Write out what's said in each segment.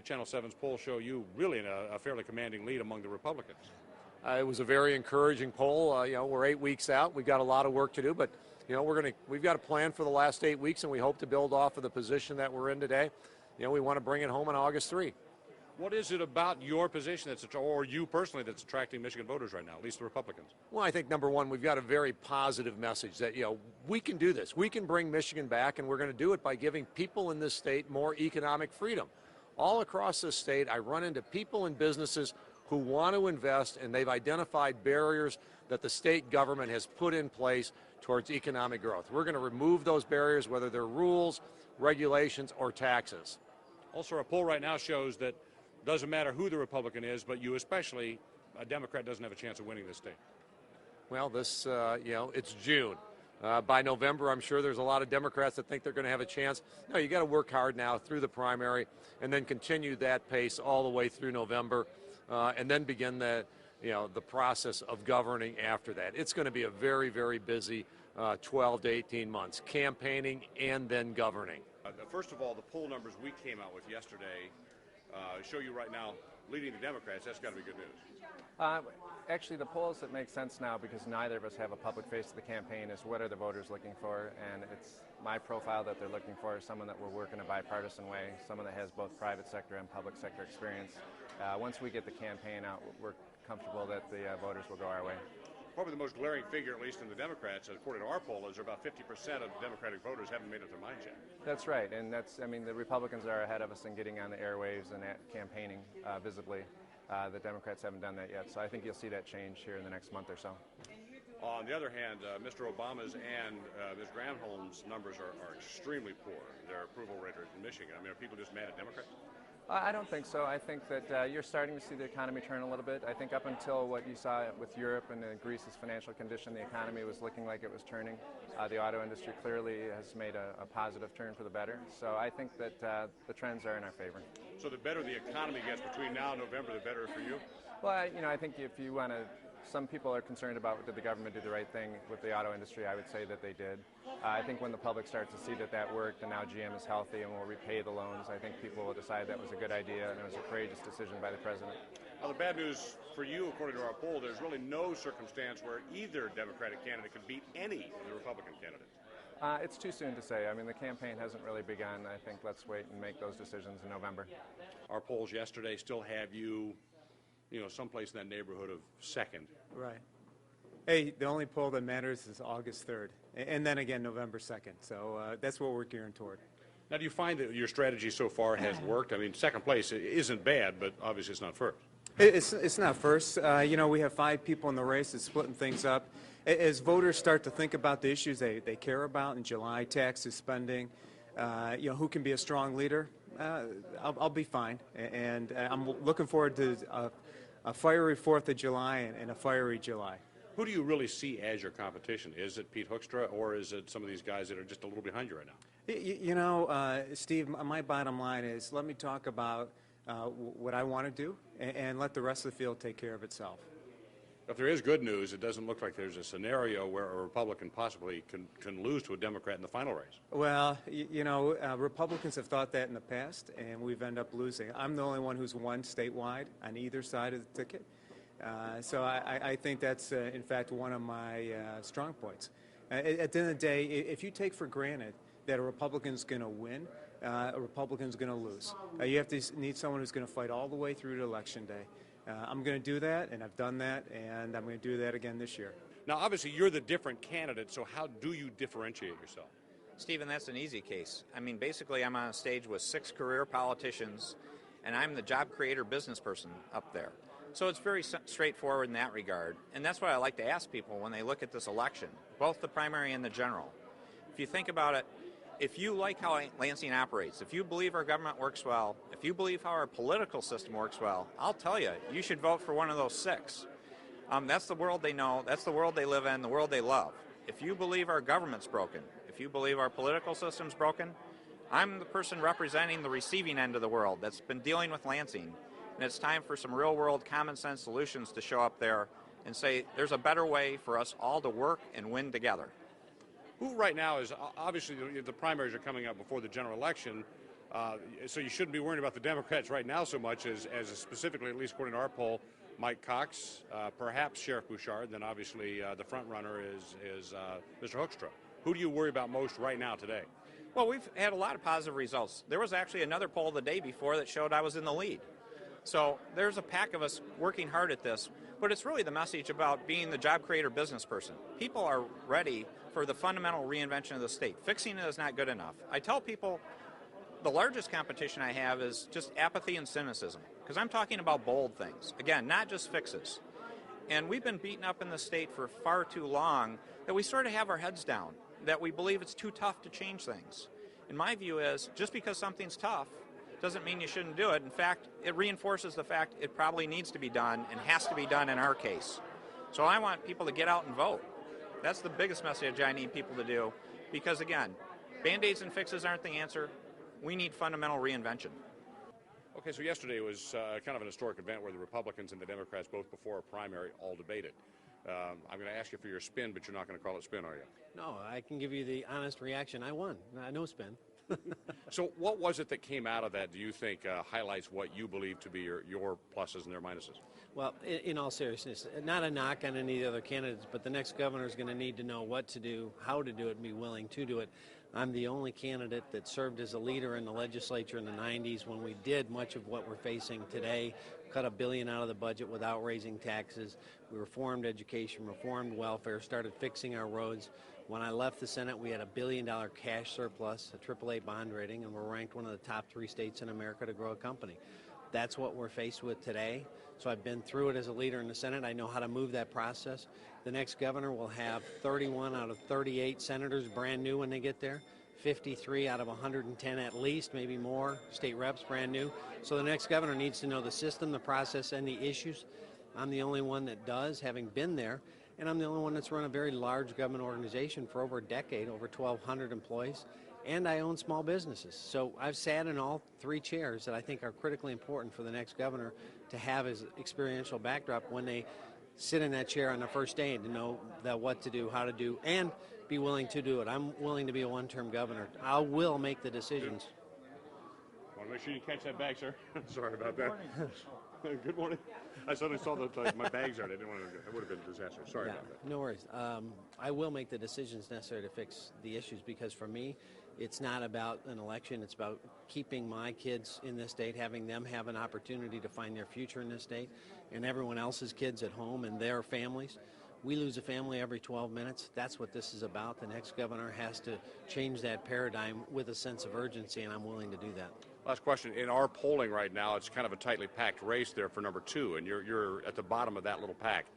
Channel 7's polls show you really in a fairly commanding lead among the Republicans. It was a very encouraging poll. We're 8 weeks out. We've got a lot of work to do, but we've got a plan for the last 8 weeks, and we hope to build off of the position that we're in today. We want to bring it home on August 3. What is it about your position or you personally that's attracting Michigan voters right now, at least the Republicans? Well, I think number one, we've got a very positive message that we can do this. We can bring Michigan back, and we're going to do it by giving people in this state more economic freedom. All across this state, I run into people and businesses who want to invest, and they've identified barriers that the state government has put in place towards economic growth. We're going to remove those barriers, whether they're rules, regulations, or taxes. Also, our poll right now shows that doesn't matter who the Republican is, but you especially, a Democrat doesn't have a chance of winning this state. Well, it's June. By November, I'm sure there's a lot of Democrats that think they're going to have a chance. No, you got to work hard now through the primary and then continue that pace all the way through November and then begin the process of governing after that. It's going to be a very, very busy 12 to 18 months, campaigning and then governing. First of all, the poll numbers we came out with yesterday show you right now leading the Democrats. That's got to be good news. Actually, the polls that make sense now, because neither of us have a public face to the campaign, is what are the voters looking for, and it's my profile that they're looking for, someone that will work in a bipartisan way, someone that has both private sector and public sector experience. Once we get the campaign out, we're comfortable that the voters will go our way. Probably the most glaring figure, at least in the Democrats, according to our poll, is about 50% of Democratic voters haven't made up their minds yet. That's right, and the Republicans are ahead of us in getting on the airwaves and campaigning visibly. The Democrats haven't done that yet, so I think you'll see that change here in the next month or so. On the other hand, Mr. Obama's and Ms. Granholm's numbers are extremely poor. Their approval rate in Michigan. I mean, are people just mad at Democrats? I don't think so. I think that you're starting to see the economy turn a little bit. I think up until what you saw with Europe and Greece's financial condition, the economy was looking like it was turning. The auto industry clearly has made a positive turn for the better. So I think that the trends are in our favor. So the better the economy gets between now and November, the better for you? Well, I think if you want to, some people are concerned about did the government do the right thing with the auto industry. I would say that they did. I think when the public starts to see that worked and now GM is healthy and will repay the loans, I think people will decide that was a good idea and it was a courageous decision by the president. Now, the bad news for you, according to our poll, there's really no circumstance where either Democratic candidate could beat any of the Republican candidates. It's too soon to say. I mean, the campaign hasn't really begun. I think let's wait and make those decisions in November. Our polls yesterday still have you someplace in that neighborhood of second. Right. Hey, the only poll that matters is August 3rd, and then again November 2nd. So that's what we're gearing toward. Now, do you find that your strategy so far has worked? I mean, second place isn't bad, but obviously it's not first. It's not first. We have 5 people in the race. It's splitting things up. As voters start to think about the issues they care about in July, taxes, spending, who can be a strong leader, I'll be fine. And I'm looking forward to a fiery 4th of July and a fiery July. Who do you really see as your competition? Is it Pete Hoekstra, or is it some of these guys that are just a little behind you right now? Steve, my bottom line is let me talk about what I want to do and let the rest of the field take care of itself. If there is good news, it doesn't look like there's a scenario where a Republican possibly can lose to a Democrat in the final race. Well, Republicans have thought that in the past, and we've ended up losing. I'm the only one who's won statewide on either side of the ticket. So I think that's, in fact, one of my strong points. At the end of the day, if you take for granted that a Republican's going to win, a Republican's going to lose. You have to need someone who's going to fight all the way through to Election Day. I'm going to do that, and I've done that, and I'm going to do that again this year. Now, obviously, you're the different candidate, so how do you differentiate yourself? Stephen, that's an easy case. I mean, basically, I'm on a stage with 6 career politicians, and I'm the job creator business person up there. So it's very straightforward in that regard. And that's what I like to ask people when they look at this election, both the primary and the general. If you think about it, if you like how Lansing operates, if you believe our government works well, if you believe how our political system works well, I'll tell you, you should vote for one of those 6. That's the world they know, that's the world they live in, the world they love. If you believe our government's broken, if you believe our political system's broken, I'm the person representing the receiving end of the world that's been dealing with Lansing. And it's time for some real-world common-sense solutions to show up there and say there's a better way for us all to work and win together. Who right now is, obviously the primaries are coming up before the general election. So you shouldn't be worrying about the Democrats right now so much as specifically, at least according to our poll, Mike Cox, perhaps Sheriff Bouchard, and then obviously the front runner is Mr. Hoekstra. Who do you worry about most right now today? Well, we've had a lot of positive results. There was actually another poll the day before that showed I was in the lead. So there's a pack of us working hard at this, but it's really the message about being the job creator business person. People are ready for the fundamental reinvention of the state. Fixing it is not good enough. I tell people the largest competition I have is just apathy and cynicism, because I'm talking about bold things. Again, not just fixes. And we've been beaten up in the state for far too long that we sort of have our heads down, that we believe it's too tough to change things. And my view is, just because something's tough doesn't mean you shouldn't do it. In fact, it reinforces the fact it probably needs to be done and has to be done in our case. So I want people to get out and vote. That's the biggest message I need people to do, because again, Band-Aids and fixes aren't the answer. We need fundamental reinvention. Okay, so yesterday was kind of an historic event where the Republicans and the Democrats, both before a primary, all debated. I'm going to ask you for your spin, but you're not going to call it spin, are you? No, I can give you the honest reaction. I won. No spin. So what was it that came out of that, do you think, highlights what you believe to be your pluses and their minuses? Well, in all seriousness, not a knock on any of the other candidates, but the next governor is going to need to know what to do, how to do it, and be willing to do it. I'm the only candidate that served as a leader in the legislature in the 90s when we did much of what we're facing today, cut $1 billion out of the budget without raising taxes. We reformed education, reformed welfare, started fixing our roads. When I left the Senate, we had $1 billion cash surplus, a AAA bond rating, and we're ranked one of the top 3 states in America to grow a company. That's what we're faced with today. So I've been through it as a leader in the Senate. I know how to move that process. The next governor will have 31 out of 38 senators brand new when they get there, 53 out of 110 at least, maybe more, state reps brand new. So the next governor needs to know the system, the process, and the issues. I'm the only one that does, having been there, and I'm the only one that's run a very large government organization for over a decade, over 1,200 employees, and I own small businesses. So I've sat in all 3 chairs that I think are critically important for the next governor to have as experiential backdrop when they sit in that chair on the first day and to know what to do, how to do, and be willing to do it. I'm willing to be a one-term governor. I will make the decisions. Want to make sure you catch that bag, sir. Sorry about that. Good morning. I suddenly saw that my bags are. I didn't want to. It would have been a disaster. Sorry about that. No worries. I will make the decisions necessary to fix the issues, because for me, it's not about an election. It's about keeping my kids in this state, having them have an opportunity to find their future in this state, and everyone else's kids at home and their families. We lose a family every 12 minutes. That's what this is about. The next governor has to change that paradigm with a sense of urgency, and I'm willing to do that. Last question. In our polling right now, it's kind of a tightly packed race there for number 2, and you're at the bottom of that little pack.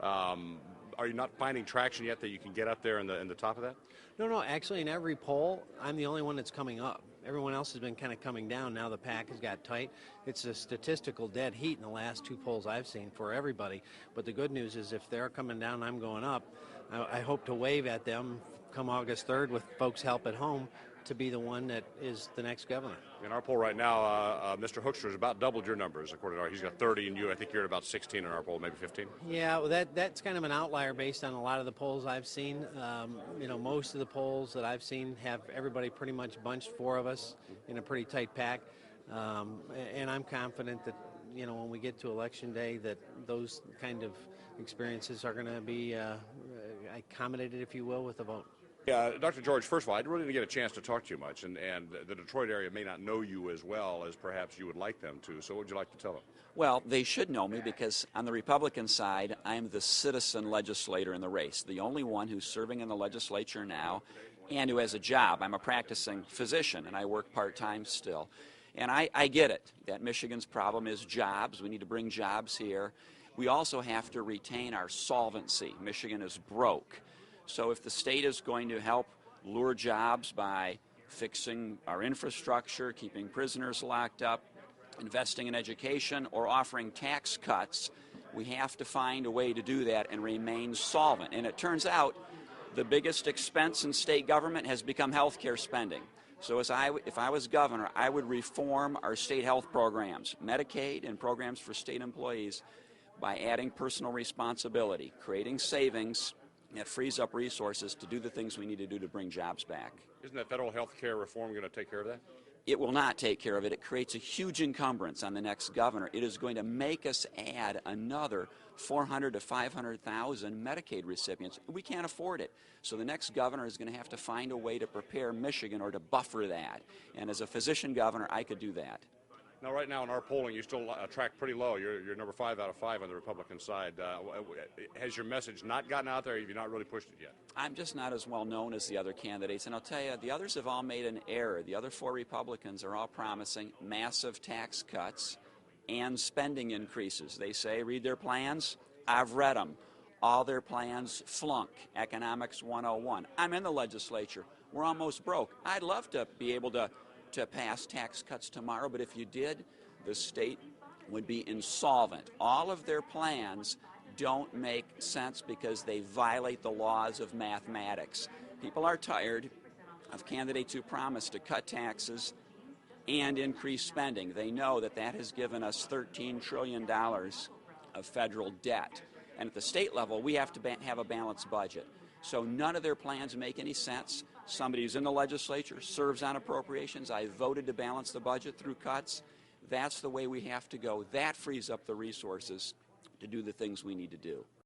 Are you not finding traction yet that you can get up there in the top of that? No. Actually, in every poll, I'm the only one that's coming up. Everyone else has been kind of coming down. Now the pack has got tight. It's a statistical dead heat in the last 2 polls I've seen for everybody. But the good news is if they're coming down, I'm going up. I hope to wave at them come August 3rd with folks' help at home to be the one that is the next governor. In our poll right now, Mr. Hoekstra has about doubled your numbers, according to our. He's got 30, and I think you're at about 16 in our poll, maybe 15. Yeah, well, that's kind of an outlier based on a lot of the polls I've seen. Most of the polls that I've seen have everybody pretty much bunched 4 of us in a pretty tight pack, and I'm confident that when we get to Election Day, that those kind of experiences are going to be accommodated, if you will, with a vote. Dr. George, first of all, I really didn't get a chance to talk to you much, and the Detroit area may not know you as well as perhaps you would like them to, so what would you like to tell them? Well, they should know me because on the Republican side, I'm the citizen legislator in the race, the only one who's serving in the legislature now and who has a job. I'm a practicing physician, and I work part-time still. And I get it, that Michigan's problem is jobs. We need to bring jobs here. We also have to retain our solvency. Michigan is broke. So if the state is going to help lure jobs by fixing our infrastructure, keeping prisoners locked up, investing in education, or offering tax cuts, we have to find a way to do that and remain solvent. And it turns out the biggest expense in state government has become health care spending. So if I was governor, I would reform our state health programs, Medicaid and programs for state employees, by adding personal responsibility, creating savings that frees up resources to do the things we need to do to bring jobs back. Isn't that federal health care reform going to take care of that? it will not take care of it. It creates a huge encumbrance on the next governor. It is going to make us add another 400 to 500,000 Medicaid recipients. We can't afford it. So the next governor is going to have to find a way to prepare Michigan or to buffer that. And as a physician governor, I could do that. Now, right now in our polling, you still track pretty low. You're number 5 out of 5 on the Republican side. Has your message not gotten out there? Or have you not really pushed it yet? I'm just not as well known as the other candidates. And I'll tell you, the others have all made an error. The other 4 Republicans are all promising massive tax cuts and spending increases. They say, read their plans. I've read them. All their plans flunk. Economics 101. I'm in the legislature. We're almost broke. I'd love to be able to pass tax cuts tomorrow, but if you did, the state would be insolvent. All of their plans don't make sense because they violate the laws of mathematics. People are tired of candidates who promise to cut taxes and increase spending. They know that that has given us $13 trillion of federal debt. And at the state level, we have to have a balanced budget. So none of their plans make any sense. Somebody who's in the legislature serves on appropriations. I voted to balance the budget through cuts. That's the way we have to go. That frees up the resources to do the things we need to do.